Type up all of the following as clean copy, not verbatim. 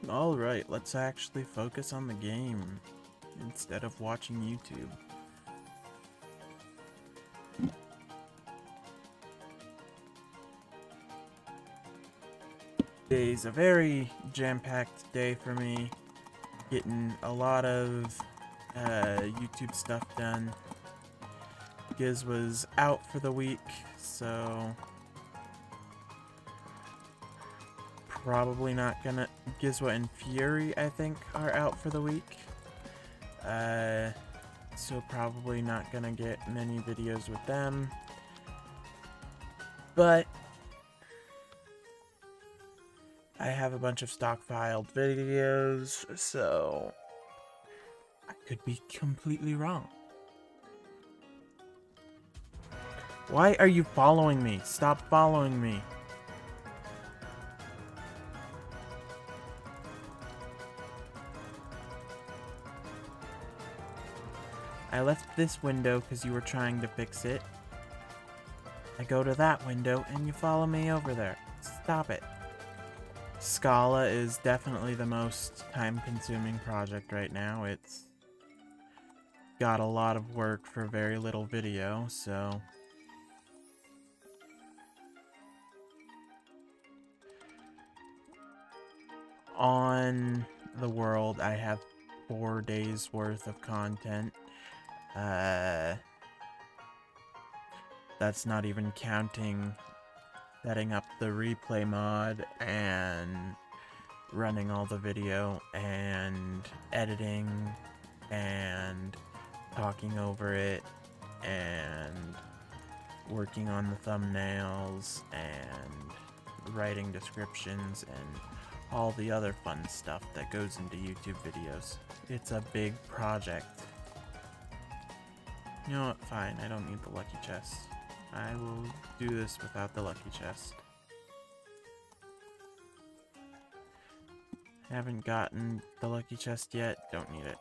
Alright, let's actually focus on the game instead of watching YouTube. Today's a very jam-packed day for me. Getting a lot of YouTube stuff done. Giz was out for the week, so probably not gonna. Gizwa and Fury, I think, are out for the week. So probably not gonna get many videos with them. But I have a bunch of stockpiled videos, so I could be completely wrong. Why are you following me? Stop following me. I left this window because you were trying to fix it. I go to that window and you follow me over there. Stop it. Scala is definitely the most time-consuming project right now. It's got a lot of work for very little video, so on the world I have 4 days worth of content. That's not even counting setting up the replay mod and running all the video and editing and talking over it and working on the thumbnails and writing descriptions and all the other fun stuff that goes into YouTube videos. It's a big project. You know what? Fine, I don't need the lucky chest. I will do this without the lucky chest. Haven't gotten the lucky chest yet, don't need it.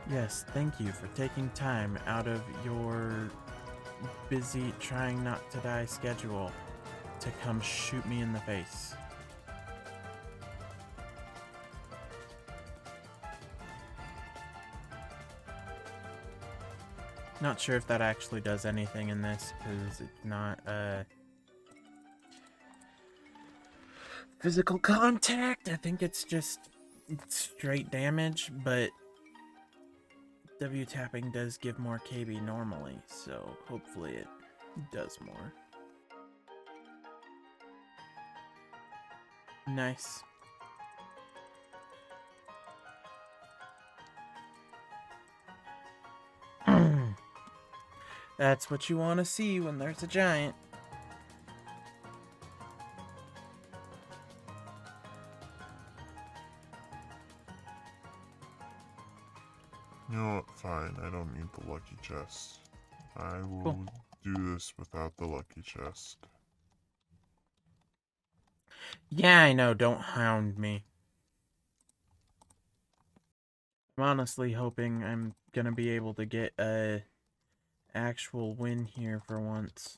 Yes, thank you for taking time out of your busy trying not to die schedule to come shoot me in the face. Not sure if that actually does anything in this, because it's not physical contact. I think it's just straight damage, but W tapping does give more KB normally, so hopefully it does more. Nice. That's what you want to see when there's a giant. You know what? Fine, I don't need the lucky chest. I will do this without the lucky chest. Yeah, I know, don't hound me. I'm honestly hoping I'm gonna be able to get a actual win here for once.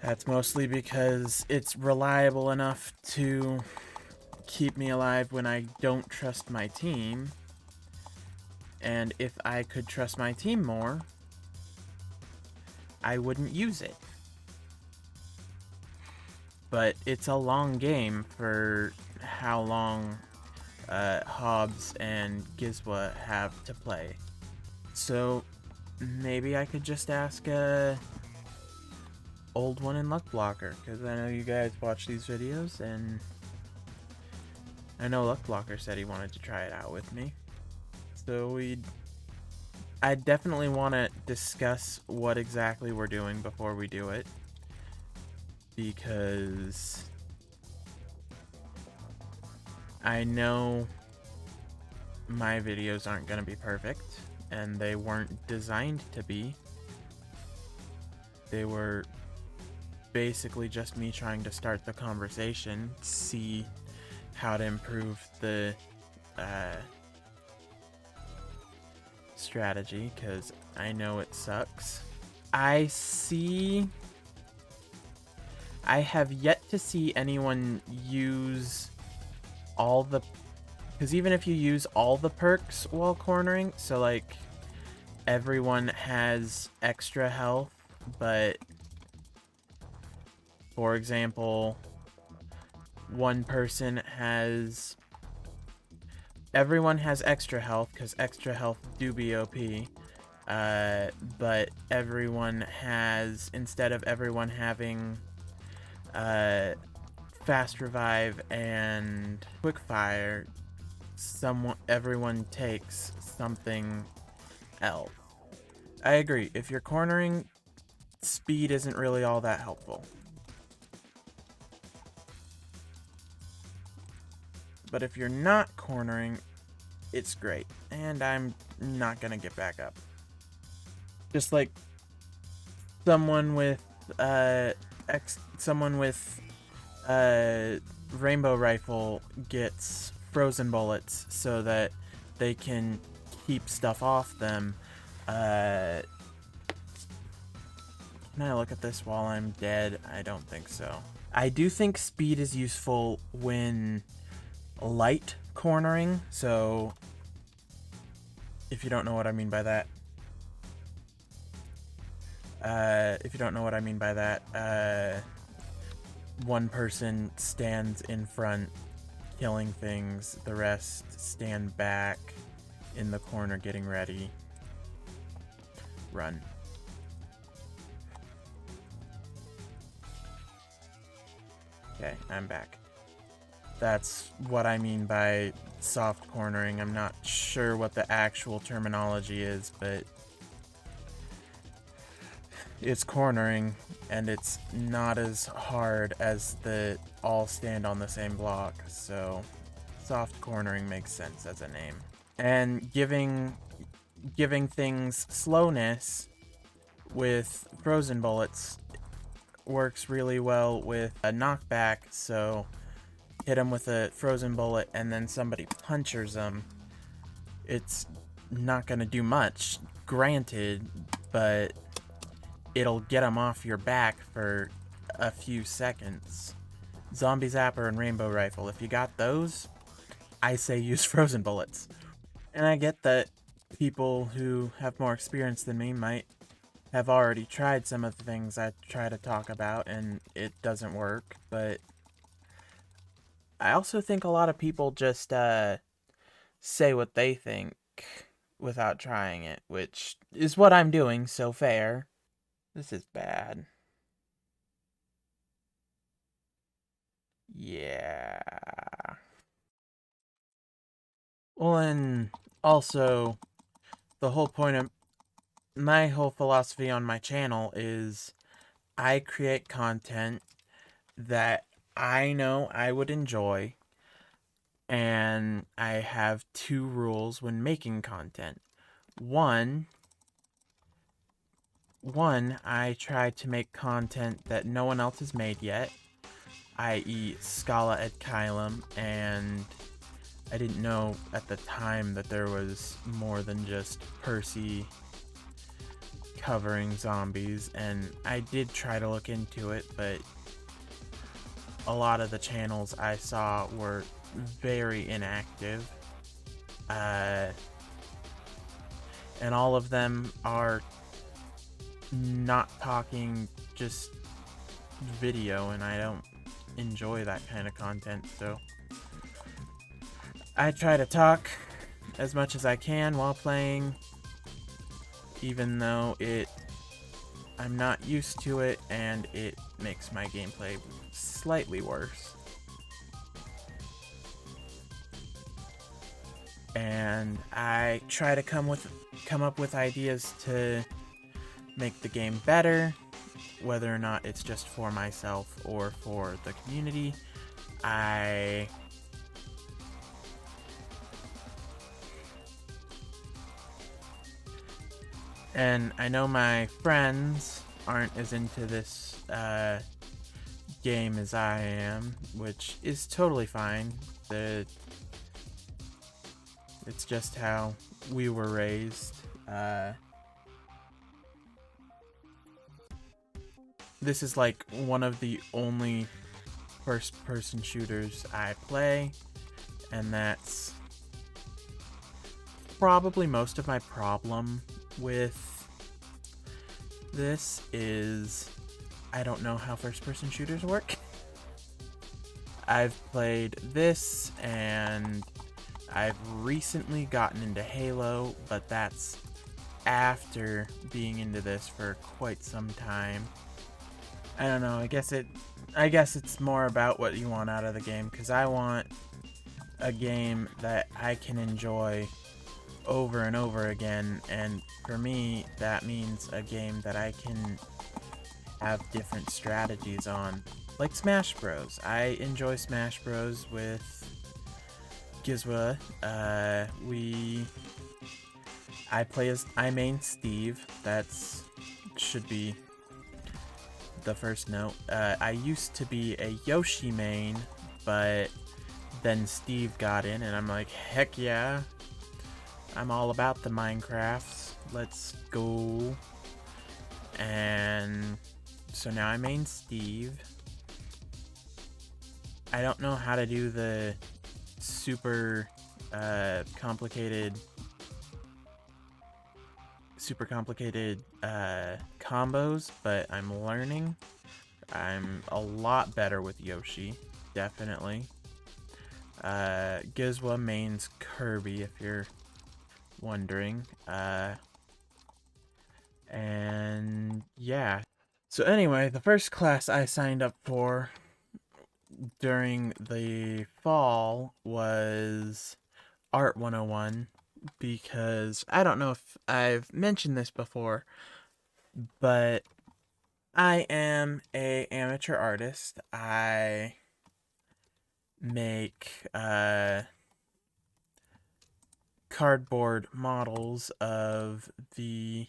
That's mostly because it's reliable enough to keep me alive when I don't trust my team. And if I could trust my team more, I wouldn't use it. But it's a long game for how long Hobbs and Gizwa have to play. So maybe I could just ask old one in Luck Blocker, because I know you guys watch these videos, and I know Luck Blocker said he wanted to try it out with me. So I definitely want to discuss what exactly we're doing before we do it, because I know my videos aren't going to be perfect, and they weren't designed to be. They were basically just me trying to start the conversation, see how to improve the strategy, because I know it sucks. I have yet to see anyone use all the... Because even if you use all the perks while cornering, so like everyone has extra health, but for example, one person has... Everyone has extra health, because extra health do be OP. But everyone has, instead of everyone having fast revive and quick fire, everyone takes something else. I agree, if you're cornering, speed isn't really all that helpful. But if you're not cornering, it's great. And I'm not gonna get back up. Just like someone with rainbow rifle gets frozen bullets so that they can keep stuff off them. Can I look at this while I'm dead? I don't think so. I do think speed is useful when light cornering, so if you don't know what I mean by that, one person stands in front killing things, the rest stand back in the corner getting ready. Run. Okay, I'm back. That's what I mean by soft cornering. I'm not sure what the actual terminology is, but it's cornering, and it's not as hard as the all stand on the same block, so soft cornering makes sense as a name. And giving things slowness with frozen bullets works really well with a knockback, so hit them with a frozen bullet and then somebody punches them. It's not going to do much, granted, but it'll get them off your back for a few seconds. Zombie Zapper and Rainbow Rifle, if you got those, I say use frozen bullets. And I get that people who have more experience than me might have already tried some of the things I try to talk about and it doesn't work, but I also think a lot of people just say what they think without trying it, which is what I'm doing, so fair. This is bad. Yeah. Well, and also, the whole point of my whole philosophy on my channel is I create content that I know I would enjoy, and I have two rules when making content. One, I try to make content that no one else has made yet, i.e. Scala et Kylum, and I didn't know at the time that there was more than just Percy covering zombies, and I did try to look into it, but a lot of the channels I saw were very inactive, and all of them are not talking, just video, and I don't enjoy that kind of content, so I try to talk as much as I can while playing, even though I'm not used to it and it makes my gameplay slightly worse. And I try to come up with ideas to make the game better, whether or not it's just for myself or for the community. And I know my friends aren't as into this game as I am, which is totally fine. It's just how we were raised. This is like one of the only first-person shooters I play, and that's probably most of my problem with this is I don't know how first-person shooters work. I've played this, and I've recently gotten into Halo, but that's after being into this for quite some time. I don't know, I guess it's more about what you want out of the game, because I want a game that I can enjoy over and over again, and for me, that means a game that I can have different strategies on. Like Smash Bros. I enjoy Smash Bros. With Gizwa. I main Steve. That's should be the first note. I used to be a Yoshi main, but then Steve got in, and I'm like, heck yeah, I'm all about the Minecrafts. Let's go. And so now I main Steve. I don't know how to do the super complicated combos, but I'm learning. I'm a lot better with Yoshi, definitely. Gizwa mains Kirby, if you're wondering. And yeah. So anyway, the first class I signed up for during the fall was Art 101, because I don't know if I've mentioned this before, but I am an amateur artist. I make cardboard models of the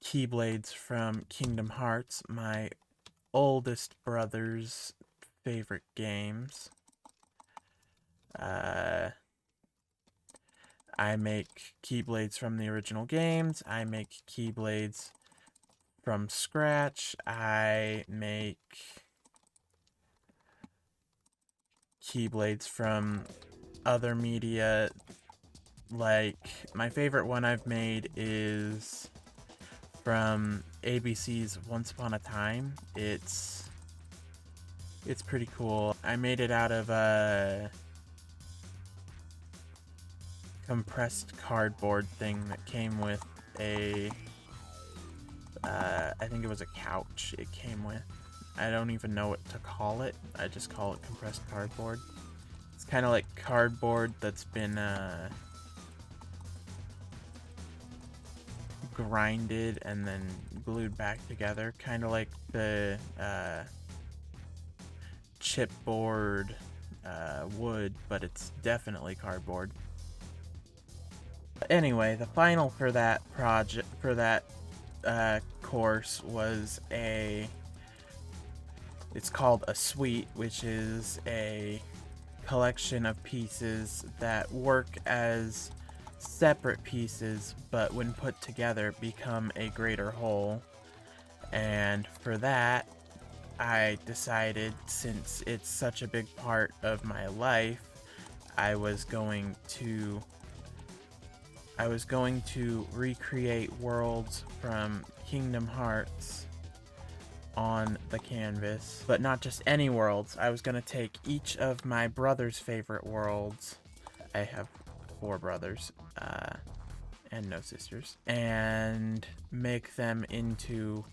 Keyblades from Kingdom Hearts, my oldest brother's favorite games. I make Keyblades from the original games. I make Keyblades from scratch. I make Keyblades from other media. Like, my favorite one I've made is from ABC's Once Upon a Time. It's pretty cool. I made it out of a compressed cardboard thing that came with a I think it was a couch it came with. I don't even know what to call it. I just call it compressed cardboard. It's kind of like cardboard that's been grinded and then glued back together, kind of like the chipboard wood, but it's definitely cardboard. Anyway, the final for that project, for that course, was it's called a suite, which is a collection of pieces that work as separate pieces, but when put together become a greater whole. And for that, I decided, since it's such a big part of my life, I was going to recreate worlds from Kingdom Hearts on the canvas, but not just any worlds. I was going to take each of my brother's favorite worlds. I have 4 brothers and no sisters, and make them into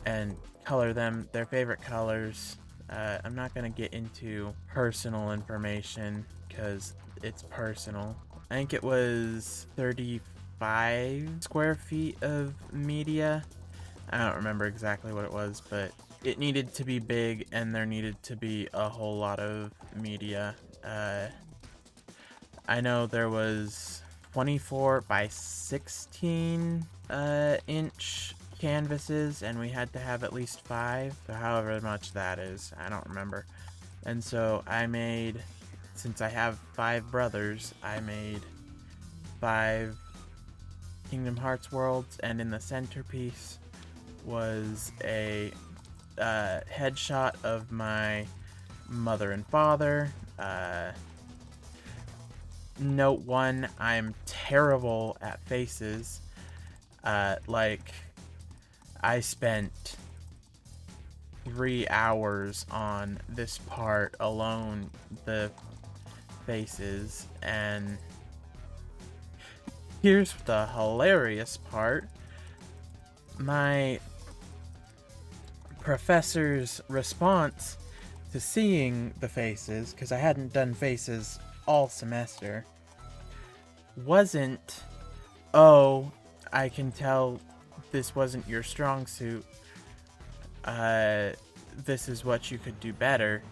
and color them their favorite colors. I'm not going to get into personal information because it's personal. I think it was 35 square feet of media. I don't remember exactly what it was, but it needed to be big and there needed to be a whole lot of media. I know there was 24 by 16 inch canvases, and we had to have at least 5, so however much that is, I don't remember. And so I made, since I have 5 brothers, I made 5 Kingdom Hearts worlds, and in the centerpiece was a headshot of my mother and father. Note 1, I'm terrible at faces. Like, I spent 3 hours on this part alone, the faces, and here's the hilarious part. My professor's response to seeing the faces, because I hadn't done faces all semester, wasn't, "Oh, I can tell this wasn't your strong suit. This is what you could do better,"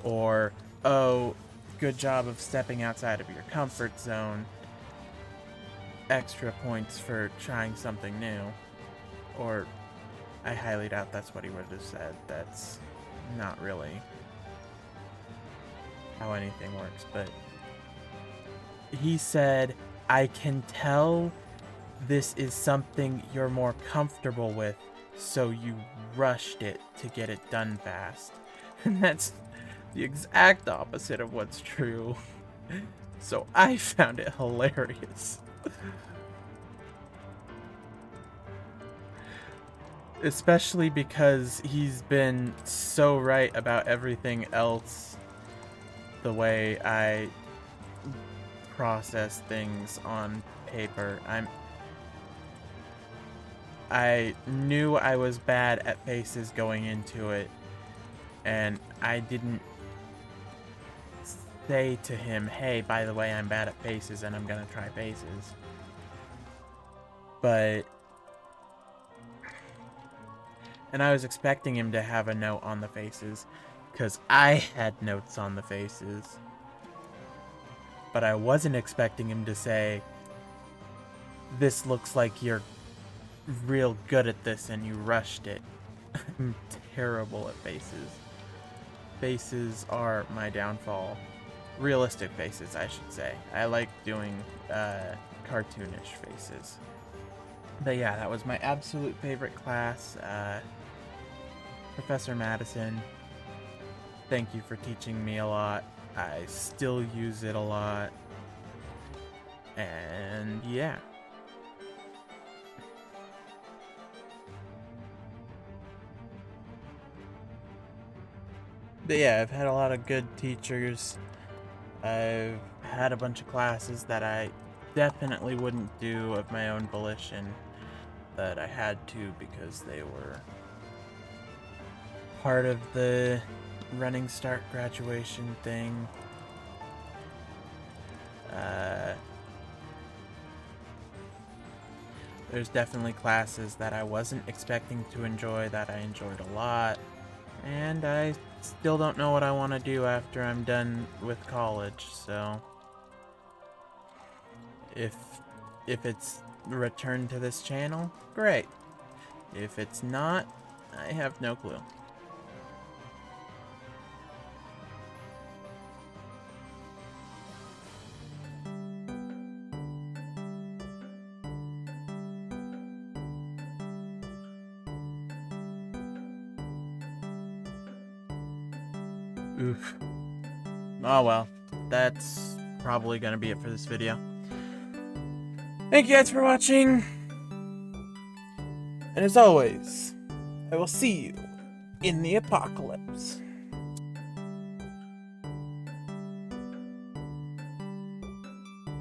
or, "Oh, good job of stepping outside of your comfort zone. Extra points for trying something new." Or, I highly doubt that's what he would have said. That's not really how anything works, but he said, "I can tell this is something you're more comfortable with, so you rushed it to get it done fast." And that's the exact opposite of what's true. So I found it hilarious. Especially because he's been so right about everything else. The way I process things on paper. I knew I was bad at faces going into it, and I didn't say to him, "Hey, by the way, I'm bad at faces and I'm gonna try faces." And I was expecting him to have a note on the faces, because I had notes on the faces. But I wasn't expecting him to say, "This looks like you're real good at this and you rushed it." I'm terrible at faces. Faces are my downfall. Realistic faces, I should say. I like doing cartoonish faces. But yeah, that was my absolute favorite class. Professor Madison, thank you for teaching me a lot. I still use it a lot. And yeah. But yeah, I've had a lot of good teachers. I've had a bunch of classes that I definitely wouldn't do of my own volition, that I had to because they were part of the Running Start graduation thing. There's definitely classes that I wasn't expecting to enjoy that I enjoyed a lot, and I still don't know what I want to do after I'm done with college, so if it's returned to this channel, great. If it's not, I have no clue. Oof. Oh well, that's probably gonna be it for this video. Thank you guys for watching, and as always, I will see you in the apocalypse.